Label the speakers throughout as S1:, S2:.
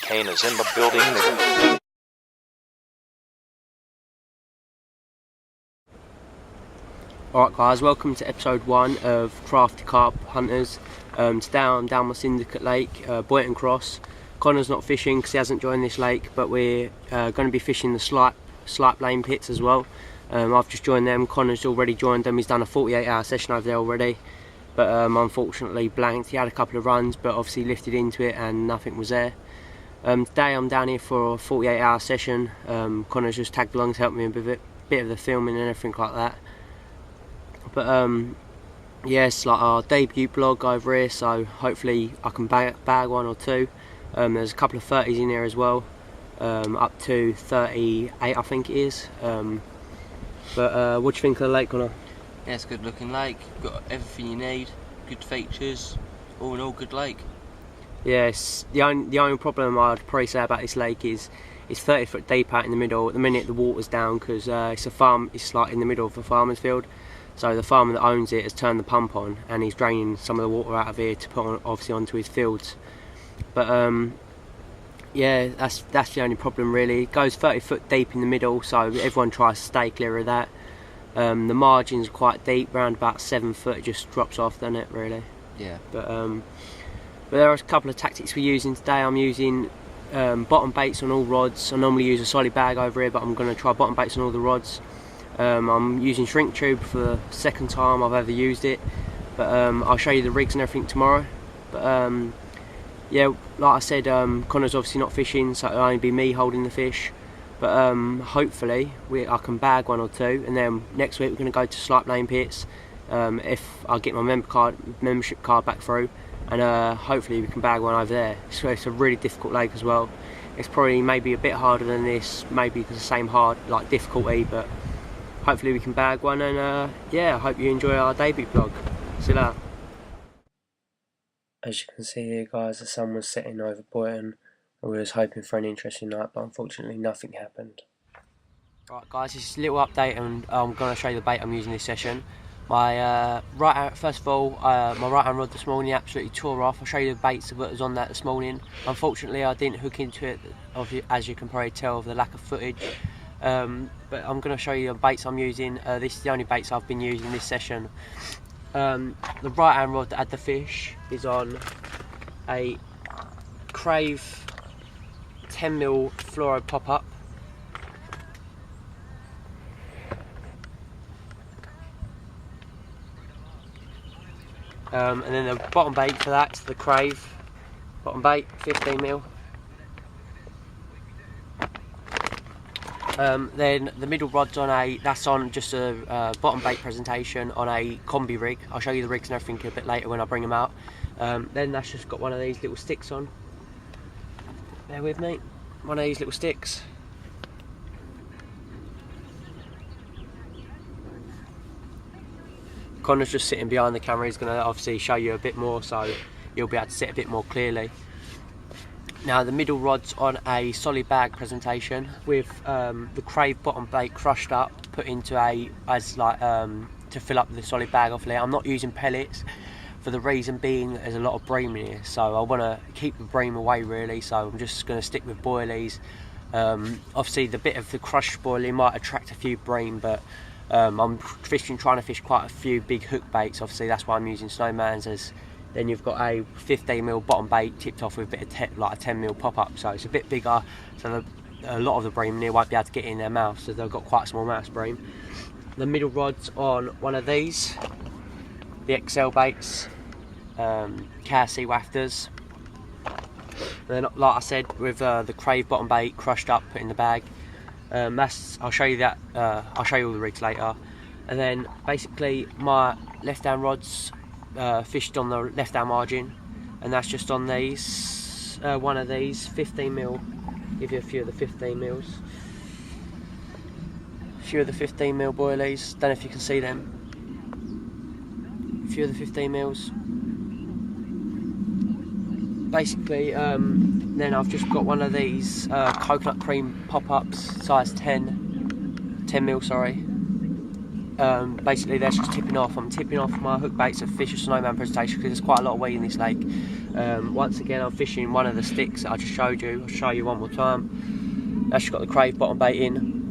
S1: Kane is in the building.
S2: Alright guys, welcome to episode 1 of CraftyCarpHunters. Today I'm down my syndicate lake, Boyton Cross. Connor's not fishing because he hasn't joined this lake, but we're going to be fishing the slipe lane pits as well. I've just joined them. Connor's already joined them. He's done a 48-hour session over there already, but unfortunately blanked. He had a couple of runs, but obviously lifted into it and nothing was there. Today I'm down here for a 48-hour session. Connor's just tagged along to help me with a bit of the filming and everything like that. But yeah, it's like our debut blog over here, so hopefully I can bag one or two. There's a couple of 30s in here as well, up to 38 I think it is. But what do you think of the lake, Connor?
S3: Yeah, it's a good looking lake, got everything you need, good features, all in all good lake.
S2: Yes, the only problem I'd probably say about this lake is it's 30 foot deep out in the middle. At the minute the water's down because it's a farm, it's like in the middle of a farmer's field. So the farmer that owns it has turned the pump on and he's draining some of the water out of here to put on, obviously onto his fields. But yeah, that's the only problem really. It goes 30 foot deep in the middle, so everyone tries to stay clear of that. The margin's quite deep, around about 7 foot, it just drops off, doesn't it, really? Yeah. But there are a couple of tactics we're using today. I'm using bottom baits on all rods. I normally use a solid bag over here, but I'm going to try bottom baits on all the rods. I'm using shrink tube for the second time I've ever used it, but I'll show you the rigs and everything tomorrow. But yeah, like I said, Connor's obviously not fishing, so it'll only be me holding the fish. But hopefully I can bag one or two, and then next week we're going to go to slipe lane pits if I get my membership card back through, and hopefully we can bag one over there. So it's a really difficult lake as well. It's probably maybe a bit harder than this, maybe because the same difficulty, but hopefully we can bag one. And yeah, I hope you enjoy our debut vlog. See you later. As you can see here guys, the sun was setting over Boyton. We was hoping for an interesting night, but unfortunately nothing happened. Right guys, this is a little update, and I'm going to show you the bait I'm using this session. My first of all, my right hand rod this morning absolutely tore off. I'll show you the baits that was on that this morning. Unfortunately I didn't hook into it, as you can probably tell of the lack of footage. But I'm going to show you the baits I'm using. This is the only baits I've been using this session. The right hand rod that had the fish is on a Crave 10mm fluoro pop-up. And then the bottom bait for that's the Crave bottom bait, 15mm. Then the middle rod's on just a bottom bait presentation on a combi rig. I'll show you the rigs and everything a bit later when I bring them out. Then that's just got one of these little sticks on. Bear with me. One of these little sticks. Connor's just sitting behind the camera. He's going to obviously show you a bit more, so you'll be able to see it a bit more clearly. Now the middle rod's on a solid bag presentation with the Crave bottom bait crushed up, put into to fill up the solid bag off there. I'm not using pellets for the reason being that there's a lot of bream in here, so I want to keep the bream away really, so I'm just going to stick with boilies. Obviously the bit of the crushed boilie might attract a few bream, but I'm trying to fish quite a few big hook baits. Obviously that's why I'm using snowmans. Then you've got a 15mm bottom bait tipped off with a bit of like a 10mm pop-up, so it's a bit bigger, so a lot of the bream in here won't be able to get in their mouth, so they've got quite a small mouse bream. The middle rod's on one of these, the XL baits, KC wafters. Then like I said, with the Crave bottom bait crushed up, put in the bag. I'll show you that. I'll show you all the rigs later. And then basically my left hand rod's fished on the left hand margin, and that's just on these one of these 15mm. Give you a few of the 15mm. A few of the 15mm boilies. Don't know if you can see them. A few of the 15mm. Basically, then I've just got one of these coconut cream pop-ups, size 10mm, sorry. Basically, they're just tipping off. I'm tipping off my hook baits of fish or snowman presentation because there's quite a lot of weed in this lake. Once again, I'm fishing one of the sticks that I just showed you. I'll show you one more time. That's got the crave bottom bait in.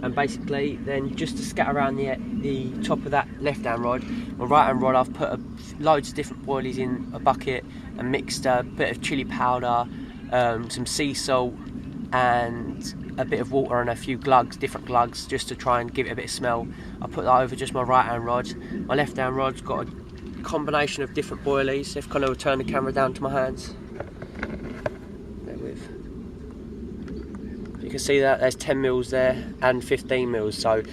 S2: And basically, then just to scatter around the top of that left-hand rod, my right-hand rod, I've put loads of different boilies in a bucket and mixed a bit of chili powder, some sea salt, and a bit of water and a few glugs, different glugs, just to try and give it a bit of smell. I put that over just my right-hand rod. My left-hand rod's got a combination of different boilies. If kind of turn the camera down to my hands. You can see that there's 10 mils there and 15 mils. So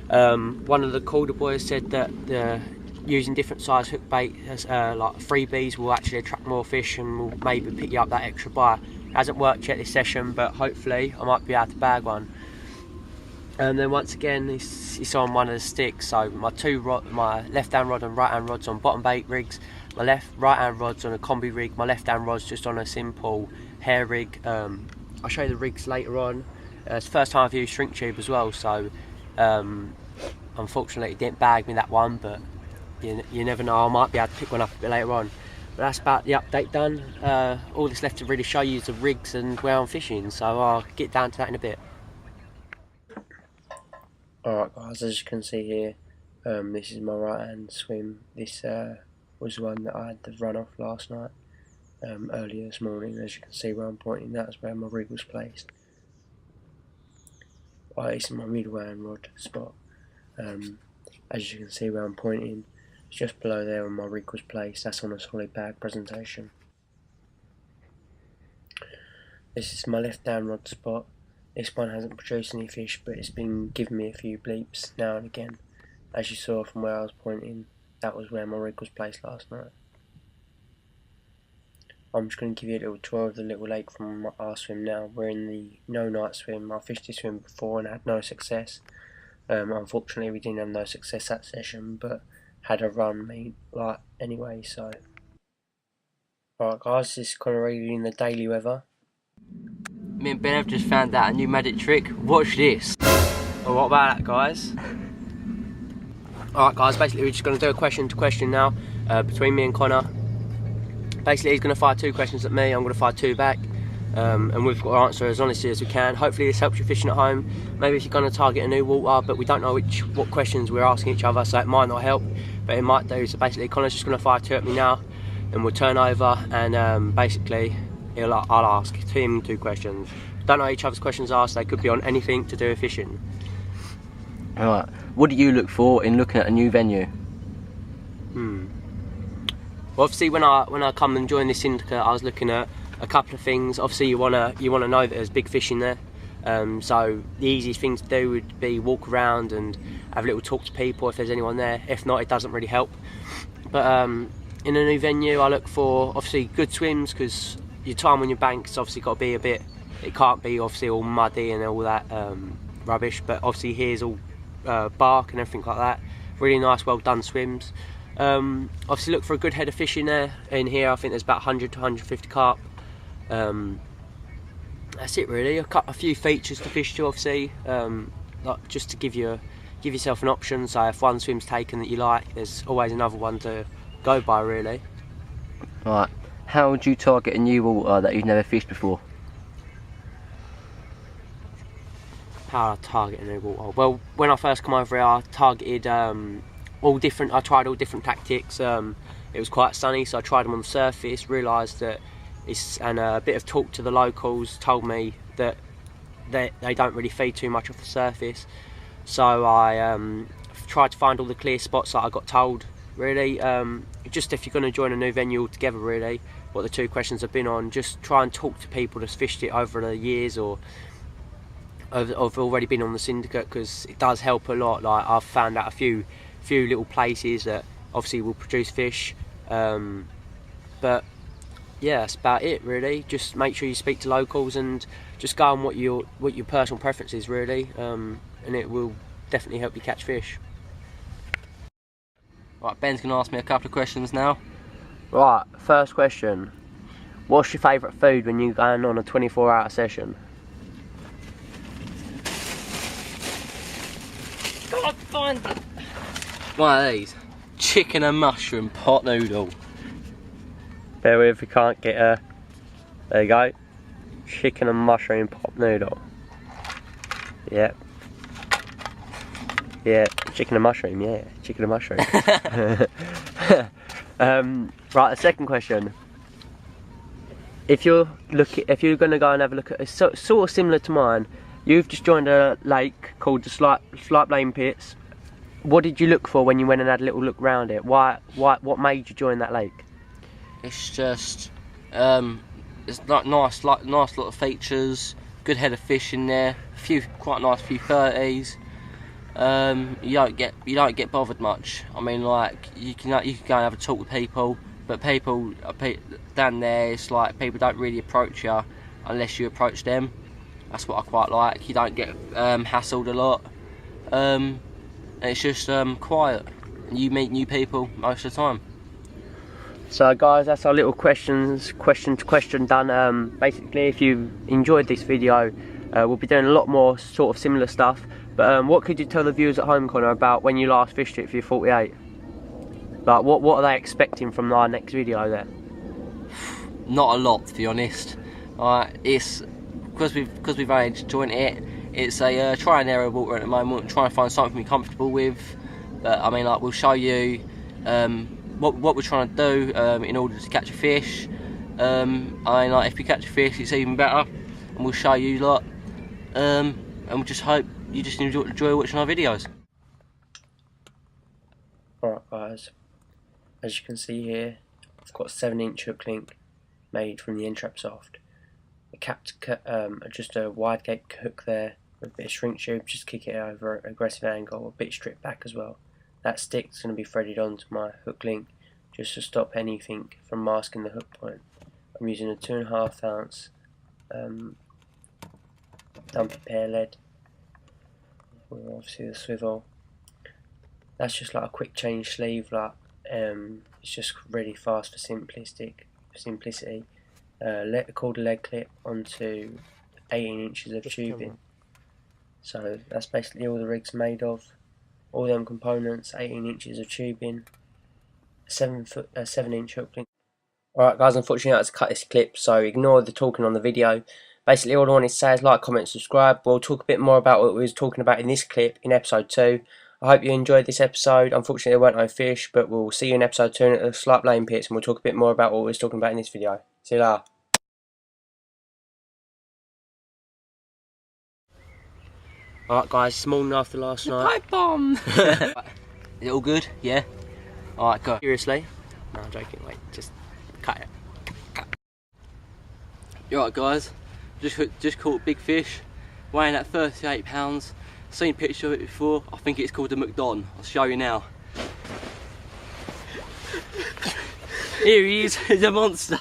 S2: one of the Calder boys said that using different size hook bait as like freebies will actually attract more fish and will maybe pick you up that extra bite. Hasn't worked yet this session, but hopefully I might be able to bag one. And then once again, it's on one of the sticks. So my left-hand rod and right-hand rod's on bottom bait rigs. My right-hand rod's on a combi rig. My left-hand rod's just on a simple hair rig. I'll show you the rigs later on. It's the first time I've used shrink tube as well, so unfortunately it didn't bag me that one, but you never know, I might be able to pick one up a bit later on. But that's about the update done. All that's left to really show you is the rigs and where I'm fishing, so I'll get down to that in a bit. Alright guys, as you can see here, this is my right hand swim. This was the one that I had to run off last night. Earlier this morning. As you can see where I'm pointing, that's where my rig was placed. Well, it's in my middle hand rod spot. As you can see where I'm pointing, it's just below there where my rig was placed. That's on a solid bag presentation. This is my left hand rod spot. This one hasn't produced any fish, but it's been giving me a few bleeps now and again. As you saw from where I was pointing, that was where my rig was placed last night. I'm just going to give you a little tour of the little lake from our swim now. We're in the no night swim. I fished this swim before and had no success. Unfortunately we didn't have no success that session, but had a run anyway, so. Alright guys, this is kind of reading the daily weather.
S3: Me and Ben have just found out a new magic trick. Watch this.
S2: Well, what about that, guys? Alright guys, basically we're just going to do a question to question now between me and Connor. Basically he's going to fire 2 questions at me, I'm going to fire 2 back, and we've got to answer as honestly as we can. Hopefully this helps you fishing at home. Maybe if you're going to target a new water, but we don't know what questions we're asking each other, so it might not help, but it might do. So basically Connor's just going to fire 2 at me now, and we'll turn over, and basically I'll ask him 2 questions. Don't know what each other's questions are, so they could be on anything to do with fishing.
S3: Alright, what do you look for in looking at a new venue?
S2: Well, obviously when I come and join this syndicate, I was looking at a couple of things. Obviously you wanna know that there's big fish in there. So the easiest thing to do would be walk around and have a little talk to people if there's anyone there. If not, it doesn't really help. But in a new venue, I look for obviously good swims, because your time on your bank's obviously got to be a bit. It can't be obviously all muddy and all that rubbish. But obviously here's all bark and everything like that. Really nice, well done swims. Obviously look for a good head of fish in there. In here I think there's about 100 to 150 carp. That's it really. A few features to fish to, obviously, like just to give yourself an option, so if one swim's taken that you like, there's always another one to go by really.
S3: Right, how would you target a new water that you've never fished before?
S2: How I target a new water? Well, when I first come over here I targeted I tried all different tactics. It was quite sunny, so I tried them on the surface, realised that and a bit of talk to the locals told me that they don't really feed too much off the surface. So I tried to find all the clear spots that I got told, really. Just if you're going to join a new venue altogether, really, what the 2 questions have been on, just try and talk to people that's fished it over the years or have already been on the syndicate, because it does help a lot. Like I've found out a few little places that obviously will produce fish, but yeah, that's about it really. Just make sure you speak to locals and just go on what your personal preference is really, and it will definitely help you catch fish.
S3: Right, Ben's going to ask me a couple of questions now.
S2: Right, first question. What's your favourite food when you're going on a 24-hour session?
S3: God, find it. One of these. chicken and mushroom pot noodle.
S2: Bear with, we can't get a. There you go. Chicken and mushroom pot noodle. Yep. Yeah, chicken and mushroom, yeah. Chicken and mushroom. Right, the second question. If you're gonna go and have a look at it's sort of similar to mine, you've just joined a lake called the Slipe Lane Pits. What did you look for when you went and had a little look round it? What made you join that lake?
S3: It's just it's like nice lot of features, good head of fish in there, quite nice few 30s. You don't get bothered much. I mean, like you can go and have a talk with people, but people down there, it's like people don't really approach you unless you approach them. That's what I quite like. You don't get hassled a lot, and it's just quiet. You meet new people most of the time.
S2: So guys, that's our little question to question done. Basically, if you enjoyed this video, we'll be doing a lot more sort of similar stuff. But what could you tell the viewers at home, Connor, about when you last fished it for your 48? Like, what are they expecting from our next video there?
S3: Not a lot, to be honest. It's because we've only just joined it. It's a try and error water at the moment. Trying to find something we're comfortable with. But I mean, like, we'll show you what we're trying to do in order to catch a fish. I mean, like, if we catch a fish, it's even better, and we'll show you a lot. And we just hope you just enjoy watching our videos.
S2: Alright guys, as you can see here, I've got a 7-inch hook link made from the N-Trap soft. I capped just a wide gate hook there with a bit of shrink tube, just kick it over an aggressive angle, a bit stripped back as well. That stick's going to be threaded onto my hook link just to stop anything from masking the hook point. I'm using a 2.5 ounce dumpy pear lead with obviously the swivel. That's just like a quick change sleeve, like it's just really fast for simplicity. Called a leg clip onto 18 inches of tubing. So that's basically all the rig's made of. All them components, 18 inches of tubing, a 7-inch hook link. Alright guys, unfortunately I had to cut this clip, so ignore the talking on the video. Basically all I wanted to say is like, comment, subscribe. We'll talk a bit more about what we was talking about in this clip in episode 2. I hope you enjoyed this episode. Unfortunately there weren't no fish, but we'll see you in episode 2 at the Slipe Lane Pits, and we'll talk a bit more about what we was talking about in this video. See you later. Alright guys, it's morning after last night.
S3: Pipe bomb! Is it all good? Yeah? Alright, go.
S2: Seriously? No, I'm joking, wait, just cut it.
S3: You alright guys? Just caught a big fish, weighing at 38 pounds. Seen a picture of it before. I think it's called the McDon. I'll show you now. Here he is, he's a monster.